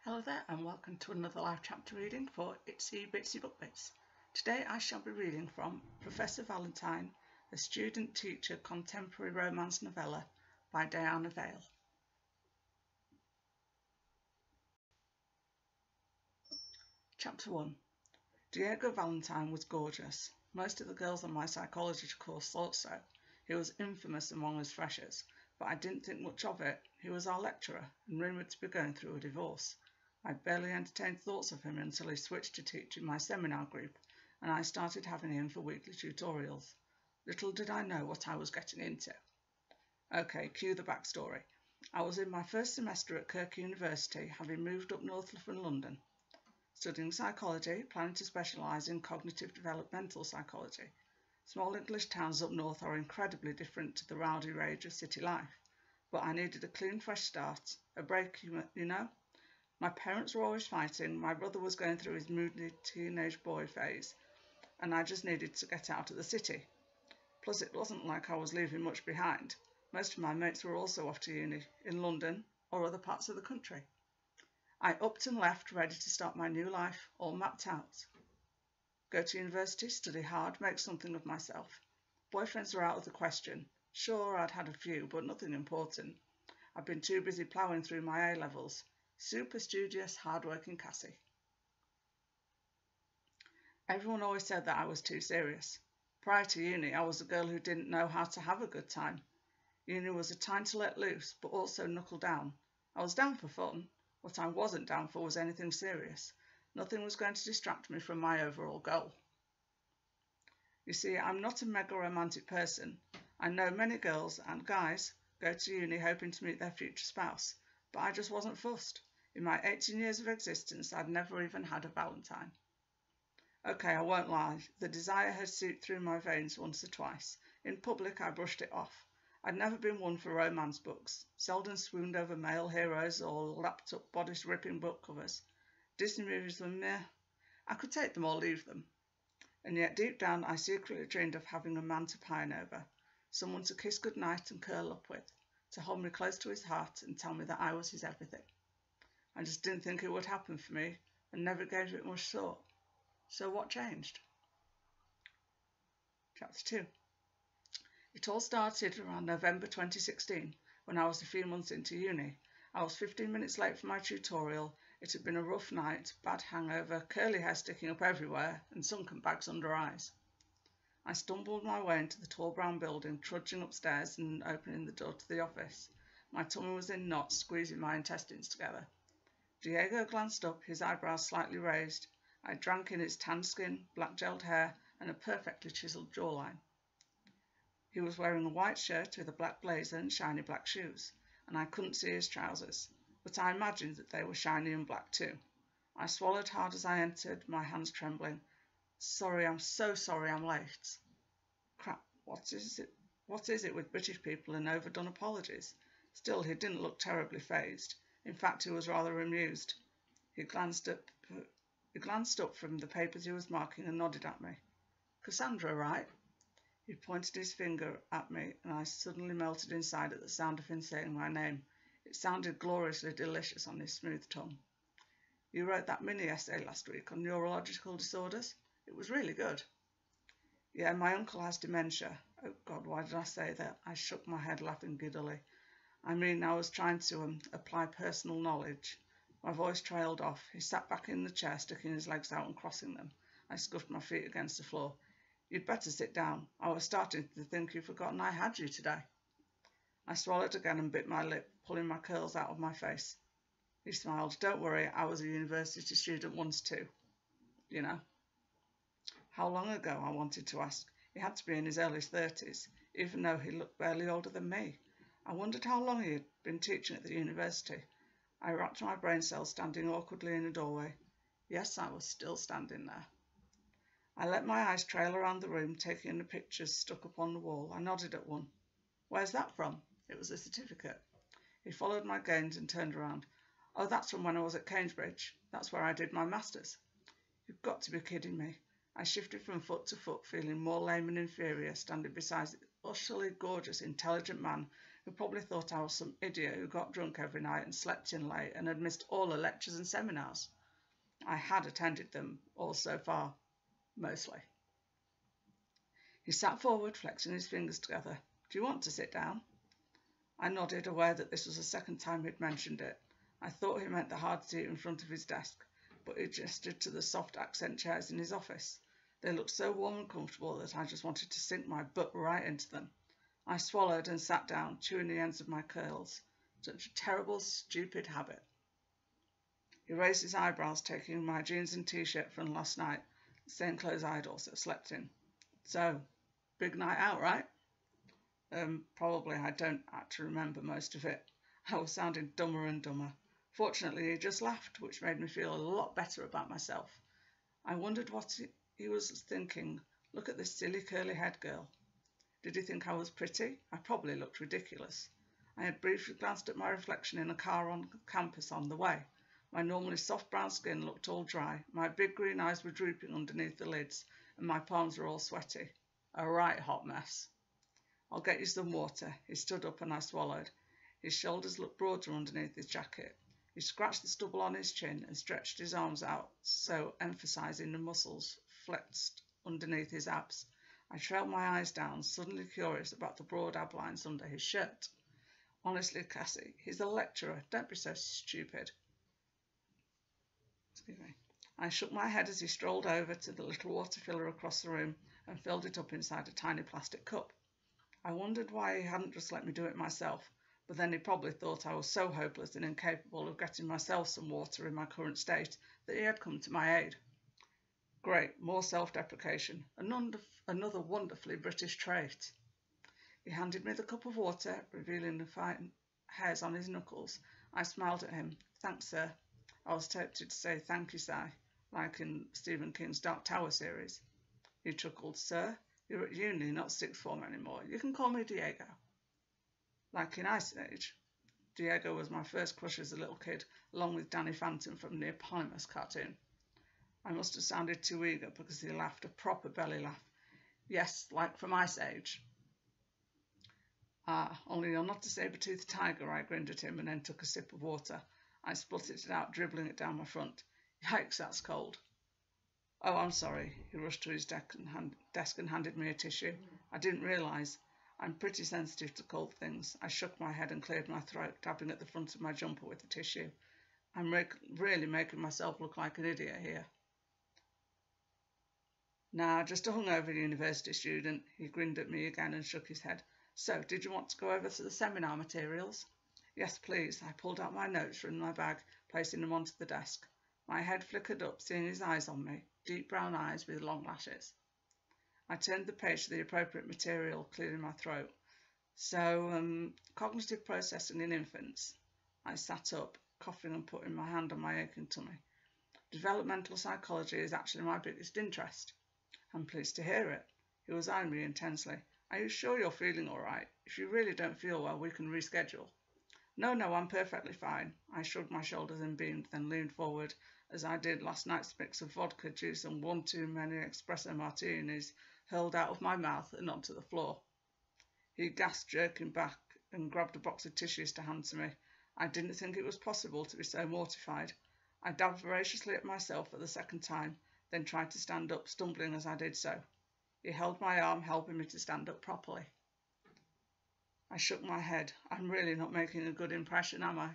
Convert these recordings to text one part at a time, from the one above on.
Hello there and welcome to another live chapter reading for Itsy Bitsy Book Bits. Today I shall be reading from Professor Valentine, a student-teacher contemporary romance novella by Vale. Chapter 1. Diego Valentine was gorgeous. Most of the girls on my psychology course thought so. He was infamous among us freshers, but I didn't think much of it. He was our lecturer and rumoured to be going through a divorce. I barely entertained thoughts of him until he switched to teaching my seminar group, and I started having him for weekly tutorials. Little did I know what I was getting into. Okay, cue the backstory. I was in my first semester at Kirk University, having moved up north from London, studying psychology, planning to specialise in cognitive developmental psychology. Small English towns up north are incredibly different to the rowdy rage of city life, but I needed a clean, fresh start, a break, you know. My parents were always fighting, my brother was going through his moody teenage boy phase, and I just needed to get out of the city. Plus it wasn't like I was leaving much behind. Most of my mates were also off to uni, in London or other parts of the country. I upped and left, ready to start my new life, all mapped out. Go to university, study hard, make something of myself. Boyfriends were out of the question. Sure, I'd had a few, but nothing important. I'd been too busy ploughing through my A-levels. Super studious, hard-working Cassie. Everyone always said that I was too serious. Prior to uni, I was a girl who didn't know how to have a good time. Uni was a time to let loose, but also knuckle down. I was down for fun. What I wasn't down for was anything serious. Nothing was going to distract me from my overall goal. You see, I'm not a mega romantic person. I know many girls and guys go to uni hoping to meet their future spouse, but I just wasn't fussed. In my 18 years of existence, I'd never even had a Valentine. Okay, I won't lie, the desire had seeped through my veins once or twice. In public, I brushed it off. I'd never been one for romance books, seldom swooned over male heroes or lapped up bodice-ripping book covers. Disney movies were meh. I could take them or leave them. And yet deep down, I secretly dreamed of having a man to pine over, someone to kiss goodnight and curl up with, to hold me close to his heart and tell me that I was his everything. I just didn't think it would happen for me and never gave it much thought. So what changed? Chapter 2. It all started around November 2016 when I was a few months into uni. I was 15 minutes late for my tutorial. It had been a rough night, bad hangover, curly hair sticking up everywhere and sunken bags under eyes. I stumbled my way into the tall brown building, trudging upstairs and opening the door to the office. My tummy was in knots, squeezing my intestines together. Diego glanced up, his eyebrows slightly raised. I drank in his tanned skin, black gelled hair, and a perfectly chiselled jawline. He was wearing a white shirt with a black blazer and shiny black shoes, and I couldn't see his trousers, but I imagined that they were shiny and black too. I swallowed hard as I entered, my hands trembling. Sorry, I'm so sorry I'm late. Crap, what is it with British people and overdone apologies? Still, he didn't look terribly fazed. In fact, he was rather amused. He glanced up from the papers he was marking and nodded at me. Cassandra, right? He pointed his finger at me, and I suddenly melted inside at the sound of him saying my name. It sounded gloriously delicious on his smooth tongue. You wrote that mini-essay last week on neurological disorders? It was really good. Yeah, my uncle has dementia. Oh God, why did I say that? I shook my head, laughing giddily. I mean, I was trying to apply personal knowledge. My voice trailed off. He sat back in the chair, sticking his legs out and crossing them. I scuffed my feet against the floor. You'd better sit down. I was starting to think you'd forgotten I had you today. I swallowed again and bit my lip, pulling my curls out of my face. He smiled. Don't worry, I was a university student once too. You know. How long ago, I wanted to ask. He had to be in his early 30s, even though he looked barely older than me. I wondered how long he had been teaching at the university. I racked my brain cells standing awkwardly in a doorway. Yes, I was still standing there. I let my eyes trail around the room, taking in the pictures stuck up on the wall. I nodded at one. Where's that from? It was a certificate. He followed my gaze and turned around. Oh, that's from when I was at Cambridge. That's where I did my master's. You've got to be kidding me. I shifted from foot to foot, feeling more lame and inferior, standing beside the utterly gorgeous, intelligent man He probably thought I was some idiot who got drunk every night and slept in late and had missed all the lectures and seminars. I had attended them all so far, mostly. He sat forward, flexing his fingers together. Do you want to sit down? I nodded, aware that this was the second time he'd mentioned it. I thought he meant the hard seat in front of his desk, but he gestured to the soft accent chairs in his office. They looked so warm and comfortable that I just wanted to sink my butt right into them. I swallowed and sat down, chewing the ends of my curls. Such a terrible, stupid habit. He raised his eyebrows, taking my jeans and t-shirt from last night, the same clothes I'd also slept in. So, big night out, right? Probably. I don't actually remember most of it. I was sounding dumber and dumber. Fortunately, he just laughed, which made me feel a lot better about myself. I wondered what he was thinking. Look at this silly curly-haired girl. Did he think I was pretty? I probably looked ridiculous. I had briefly glanced at my reflection in a car on campus on the way. My normally soft brown skin looked all dry, my big green eyes were drooping underneath the lids, and my palms were all sweaty. A right hot mess. I'll get you some water. He stood up and I swallowed. His shoulders looked broader underneath his jacket. He scratched the stubble on his chin and stretched his arms out, so emphasizing the muscles flexed underneath his abs. I trailed my eyes down, suddenly curious about the broad ab lines under his shirt. Honestly, Cassie, he's a lecturer. Don't be so stupid. Excuse me. I shook my head as he strolled over to the little water filler across the room and filled it up inside a tiny plastic cup. I wondered why he hadn't just let me do it myself, but then he probably thought I was so hopeless and incapable of getting myself some water in my current state that he had come to my aid. Great, more self-deprecation, another wonderfully British trait. He handed me the cup of water, revealing the fine hairs on his knuckles. I smiled at him. Thanks, sir. I was tempted to say thank you, Si, like in Stephen King's Dark Tower series. He chuckled. Sir, you're at uni, not sixth form anymore. You can call me Diego. Like in Ice Age. Diego was my first crush as a little kid, along with Danny Phantom from the eponymous cartoon. I must have sounded too eager because he laughed, a proper belly laugh. Yes, like from Ice Age. Ah, only you're not a saber-toothed tiger, I grinned at him and then took a sip of water. I spluttered it out, dribbling it down my front. Yikes, that's cold. Oh, I'm sorry. He rushed to his desk and handed me a tissue. I didn't realise. I'm pretty sensitive to cold things. I shook my head and cleared my throat, tapping at the front of my jumper with the tissue. I'm really making myself look like an idiot here. Nah, just a hungover university student. He grinned at me again and shook his head. So, did you want to go over to the seminar materials? Yes, please. I pulled out my notes from my bag, placing them onto the desk. My head flickered up, seeing his eyes on me, deep brown eyes with long lashes. I turned the page to the appropriate material, clearing my throat. So, cognitive processing in infants. I sat up, coughing and putting my hand on my aching tummy. Developmental psychology is actually my biggest interest. I'm pleased to hear it. He was eyeing me intensely. Are you sure you're feeling all right? If you really don't feel well, we can reschedule. No, I'm perfectly fine. I shrugged my shoulders and beamed, then leaned forward, as I did last night's mix of vodka, juice and one too many espresso martinis hurled out of my mouth and onto the floor. He gasped, jerking back, and grabbed a box of tissues to hand to me. I didn't think it was possible to be so mortified. I dabbed voraciously at myself for the second time, then tried to stand up, stumbling as I did so. He held my arm, helping me to stand up properly. I shook my head. I'm really not making a good impression, am I?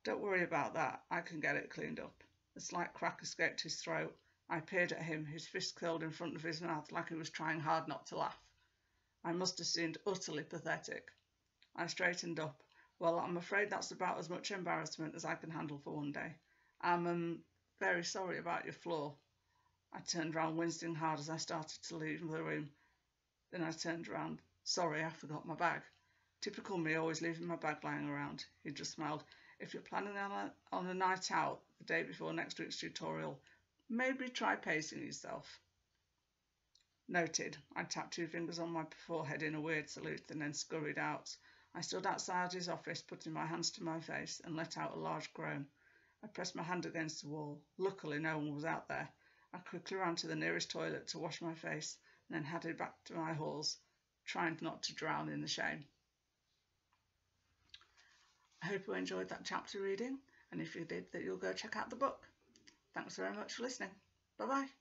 Don't worry about that. I can get it cleaned up. A slight crack escaped his throat. I peered at him, his fist curled in front of his mouth like he was trying hard not to laugh. I must have seemed utterly pathetic. I straightened up. Well, I'm afraid that's about as much embarrassment as I can handle for one day. I'm very sorry about your flaw. I turned round, wincing hard as I started to leave the room. Then I turned round. Sorry, I forgot my bag. Typical me, always leaving my bag lying around. He just smiled. If you're planning on a night out the day before next week's tutorial, maybe try pacing yourself. Noted. I tapped 2 fingers on my forehead in a weird salute and then scurried out. I stood outside his office, putting my hands to my face, and let out a large groan. I pressed my hand against the wall. Luckily, no one was out there. I quickly ran to the nearest toilet to wash my face, and then headed back to my halls, trying not to drown in the shame. I hope you enjoyed that chapter reading, and if you did, that you'll go check out the book. Thanks very much for listening. Bye-bye.